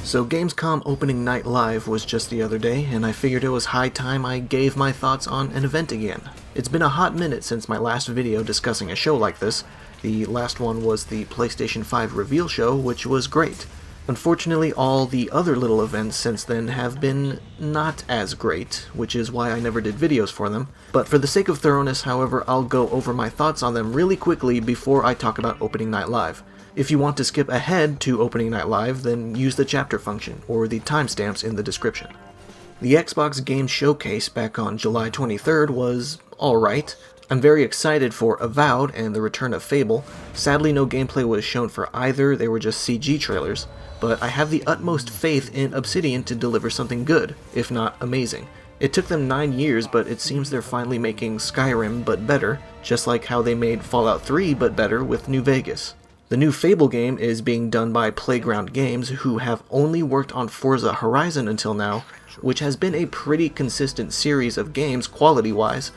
So Gamescom Opening Night Live was just the other day, and I figured it was high time I gave my thoughts on an event again. It's been a hot minute since my last video discussing a show like this. The last one was the PlayStation 5 reveal show, which was great. Unfortunately, all the other little events since then have been not as great, which is why I never did videos for them. But for the sake of thoroughness, however, I'll go over my thoughts on them really quickly before I talk about Opening Night Live. If you want to skip ahead to Opening Night Live, then use the chapter function, or the timestamps in the description. The Xbox Game Showcase back on July 23rd was alright. I'm very excited for Avowed and the return of Fable. Sadly, no gameplay was shown for either, they were just CG trailers. But I have the utmost faith in Obsidian to deliver something good, if not amazing. It took them 9 years, but it seems they're finally making Skyrim but better, just like how they made Fallout 3 but better with New Vegas. The new Fable game is being done by Playground Games, who have only worked on Forza Horizon until now, which has been a pretty consistent series of games quality-wise,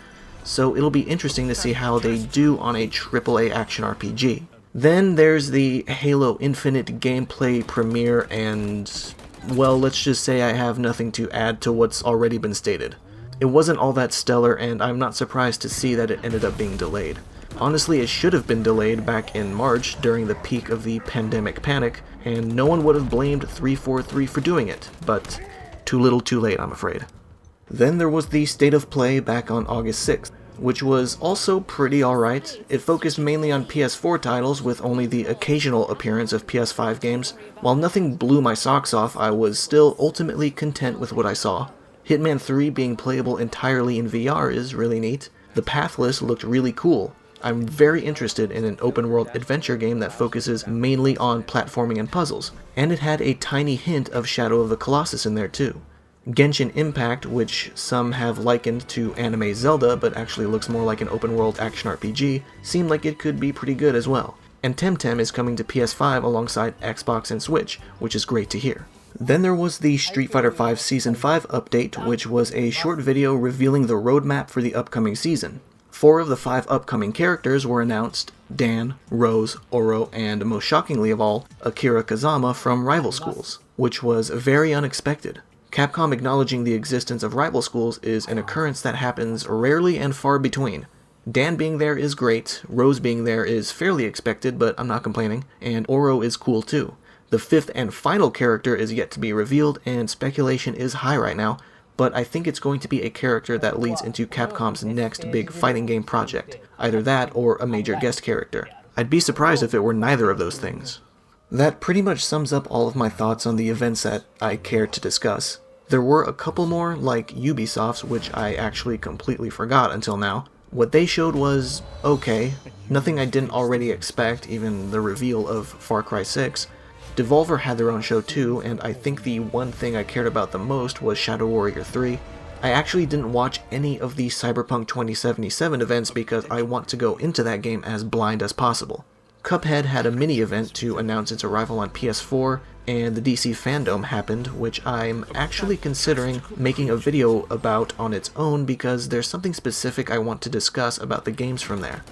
so it'll be interesting to see how they do on a AAA action RPG. Then there's the Halo Infinite gameplay premiere, and, well, let's just say I have nothing to add to what's already been stated. It wasn't all that stellar, and I'm not surprised to see that it ended up being delayed. Honestly, it should have been delayed back in March during the peak of the pandemic panic, and no one would have blamed 343 for doing it, but too little too late, I'm afraid. Then there was the State of Play back on August 6th, which was also pretty alright. It focused mainly on PS4 titles with only the occasional appearance of PS5 games. While nothing blew my socks off, I was still ultimately content with what I saw. Hitman 3 being playable entirely in VR is really neat. The Pathless looked really cool. I'm very interested in an open-world adventure game that focuses mainly on platforming and puzzles, and it had a tiny hint of Shadow of the Colossus in there too. Genshin Impact, which some have likened to anime Zelda but actually looks more like an open-world action RPG, seemed like it could be pretty good as well. And Temtem is coming to PS5 alongside Xbox and Switch, which is great to hear. Then there was the Street Fighter V Season 5 update, which was a short video revealing the roadmap for the upcoming season. 4 of the 5 upcoming characters were announced: Dan, Rose, Oro, and most shockingly of all, Akira Kazama from Rival Schools, which was very unexpected. Capcom acknowledging the existence of rival schools is an occurrence that happens rarely and far between. Dan being there is great, Rose being there is fairly expected, but I'm not complaining, and Oro is cool too. The 5th and final character is yet to be revealed, and speculation is high right now, but I think it's going to be a character that leads into Capcom's next big fighting game project. Either that or a major guest character. I'd be surprised if it were neither of those things. That pretty much sums up all of my thoughts on the events that I cared to discuss. There were a couple more, like Ubisoft's, which I actually completely forgot until now. What they showed was okay, nothing I didn't already expect, even the reveal of Far Cry 6. Devolver had their own show too, and I think the one thing I cared about the most was Shadow Warrior 3. I actually didn't watch any of the Cyberpunk 2077 events because I want to go into that game as blind as possible. Cuphead had a mini-event to announce its arrival on PS4, and the DC Fandom happened, which I'm actually considering making a video about on its own because there's something specific I want to discuss about the games from there.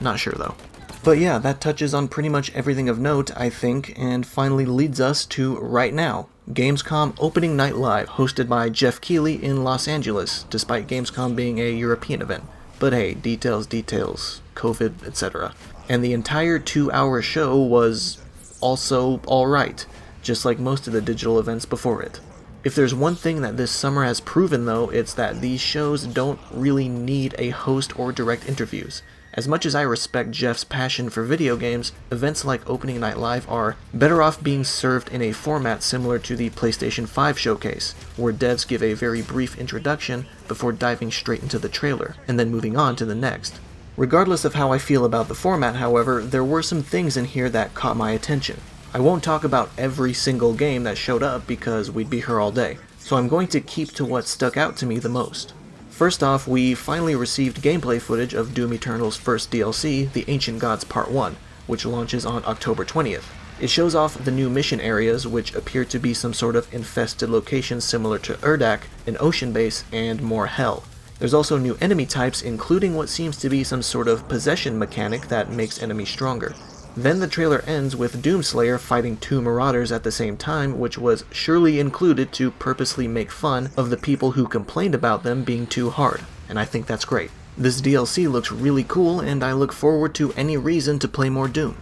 Not sure though. But yeah, that touches on pretty much everything of note, I think, and finally leads us to right now. Gamescom Opening Night Live, hosted by Jeff Keighley in Los Angeles, despite Gamescom being a European event. But hey, details, COVID, etc. And the entire 2-hour show was also alright, just like most of the digital events before it. If there's one thing that this summer has proven though, it's that these shows don't really need a host or direct interviews. As much as I respect Jeff's passion for video games, events like Opening Night Live are better off being served in a format similar to the PlayStation 5 showcase, where devs give a very brief introduction before diving straight into the trailer, and then moving on to the next. Regardless of how I feel about the format, however, there were some things in here that caught my attention. I won't talk about every single game that showed up because we'd be here all day, so I'm going to keep to what stuck out to me the most. First off, we finally received gameplay footage of Doom Eternal's first DLC, The Ancient Gods Part 1, which launches on October 20th. It shows off the new mission areas, which appear to be some sort of infested location similar to Urdak, an ocean base, and more hell. There's also new enemy types, including what seems to be some sort of possession mechanic that makes enemies stronger. Then the trailer ends with Doomslayer fighting two Marauders at the same time, which was surely included to purposely make fun of the people who complained about them being too hard, and I think that's great. This DLC looks really cool, and I look forward to any reason to play more Doom.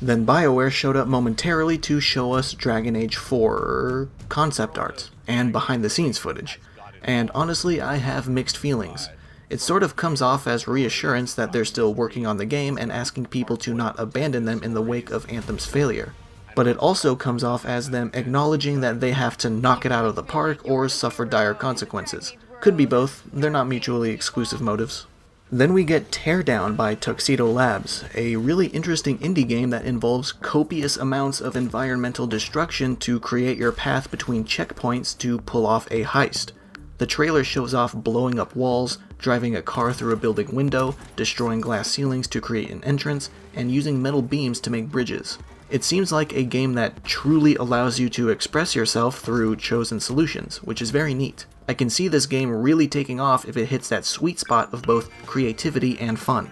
Then BioWare showed up momentarily to show us Dragon Age 4 concept art and behind the scenes footage, and honestly I have mixed feelings. It sort of comes off as reassurance that they're still working on the game and asking people to not abandon them in the wake of Anthem's failure. But it also comes off as them acknowledging that they have to knock it out of the park or suffer dire consequences. Could be both, they're not mutually exclusive motives. Then we get Teardown by Tuxedo Labs, a really interesting indie game that involves copious amounts of environmental destruction to create your path between checkpoints to pull off a heist. The trailer shows off blowing up walls, driving a car through a building window, destroying glass ceilings to create an entrance, and using metal beams to make bridges. It seems like a game that truly allows you to express yourself through chosen solutions, which is very neat. I can see this game really taking off if it hits that sweet spot of both creativity and fun.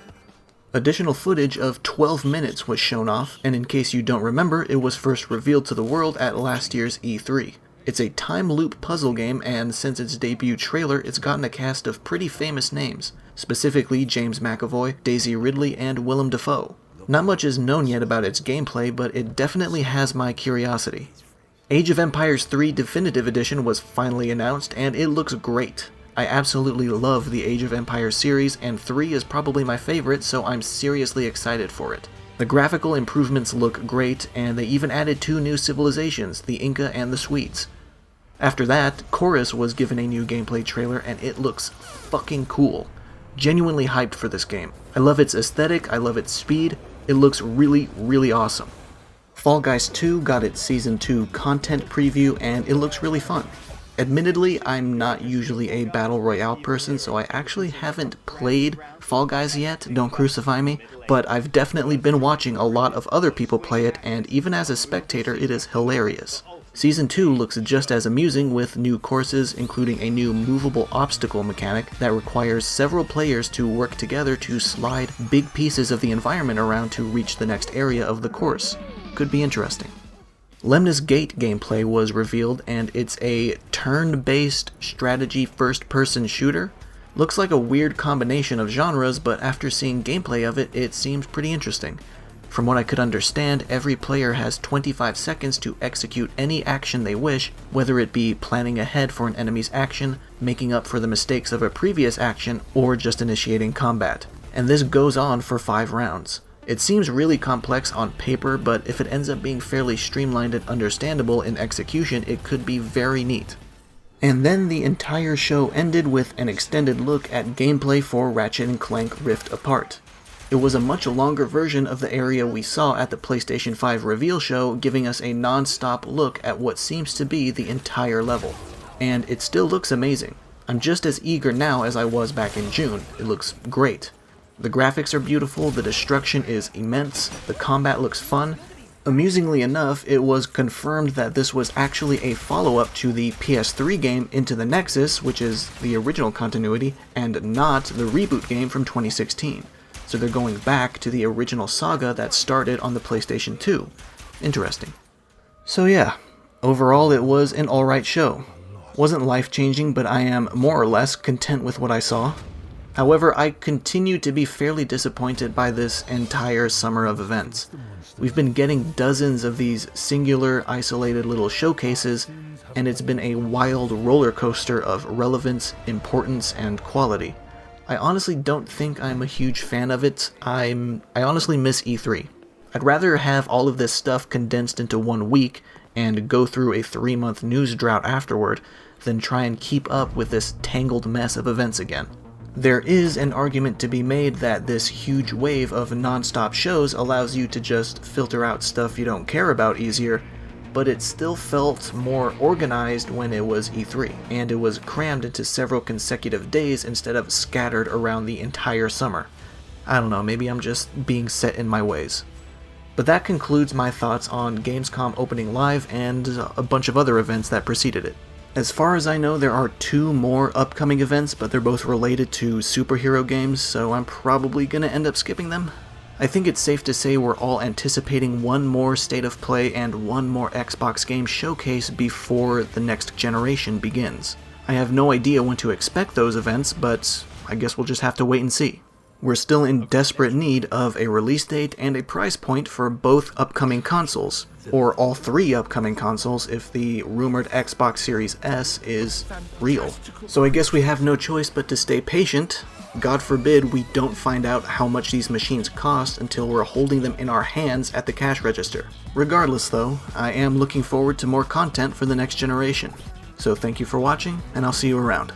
Additional footage of 12 minutes was shown off, and in case you don't remember, it was first revealed to the world at last year's E3. It's a time loop puzzle game, and since its debut trailer, it's gotten a cast of pretty famous names, specifically James McAvoy, Daisy Ridley, and Willem Dafoe. Not much is known yet about its gameplay, but it definitely has my curiosity. Age of Empires 3 Definitive Edition was finally announced, and it looks great. I absolutely love the Age of Empires series, and 3 is probably my favorite, so I'm seriously excited for it. The graphical improvements look great, and they even added 2 new civilizations, the Inca and the Swedes. After that, Chorus was given a new gameplay trailer, and it looks fucking cool. Genuinely hyped for this game. I love its aesthetic, I love its speed, it looks really, really awesome. Fall Guys 2 got its Season 2 content preview, and it looks really fun. Admittedly, I'm not usually a Battle Royale person, so I actually haven't played Fall Guys yet, don't crucify me, but I've definitely been watching a lot of other people play it, and even as a spectator, it is hilarious. Season 2 looks just as amusing with new courses, including a new movable obstacle mechanic that requires several players to work together to slide big pieces of the environment around to reach the next area of the course. Could be interesting. Lemnis Gate gameplay was revealed, and it's a turn-based strategy first-person shooter. Looks like a weird combination of genres, but after seeing gameplay of it, it seems pretty interesting. From what I could understand, every player has 25 seconds to execute any action they wish, whether it be planning ahead for an enemy's action, making up for the mistakes of a previous action, or just initiating combat. And this goes on for 5 rounds. It seems really complex on paper, but if it ends up being fairly streamlined and understandable in execution, it could be very neat. And then the entire show ended with an extended look at gameplay for Ratchet & Clank Rift Apart. It was a much longer version of the area we saw at the PlayStation 5 reveal show, giving us a non-stop look at what seems to be the entire level. And it still looks amazing. I'm just as eager now as I was back in June. It looks great. The graphics are beautiful, the destruction is immense, the combat looks fun. Amusingly enough, it was confirmed that this was actually a follow-up to the PS3 game Into the Nexus, which is the original continuity, and not the reboot game from 2016. So they're going back to the original saga that started on the PlayStation 2. Interesting. So yeah, overall it was an alright show. Wasn't life-changing, but I am more or less content with what I saw. However, I continue to be fairly disappointed by this entire summer of events. We've been getting dozens of these singular, isolated little showcases, and it's been a wild roller coaster of relevance, importance, and quality. I honestly don't think I'm a huge fan of it. I honestly miss E3. I'd rather have all of this stuff condensed into 1 week and go through a 3-month news drought afterward than try and keep up with this tangled mess of events again. There is an argument to be made that this huge wave of non-stop shows allows you to just filter out stuff you don't care about easier, but it still felt more organized when it was E3, and it was crammed into several consecutive days instead of scattered around the entire summer. I don't know, maybe I'm just being set in my ways. But that concludes my thoughts on Gamescom Opening Live and a bunch of other events that preceded it. As far as I know, there are 2 more upcoming events, but they're both related to superhero games, so I'm probably gonna end up skipping them. I think it's safe to say we're all anticipating one more State of Play and one more Xbox game showcase before the next generation begins. I have no idea when to expect those events, but I guess we'll just have to wait and see. We're still in desperate need of a release date and a price point for both upcoming consoles, or all three upcoming consoles if the rumored Xbox Series S is real. So I guess we have no choice but to stay patient. God forbid we don't find out how much these machines cost until we're holding them in our hands at the cash register. Regardless though, I am looking forward to more content for the next generation. So thank you for watching, and I'll see you around.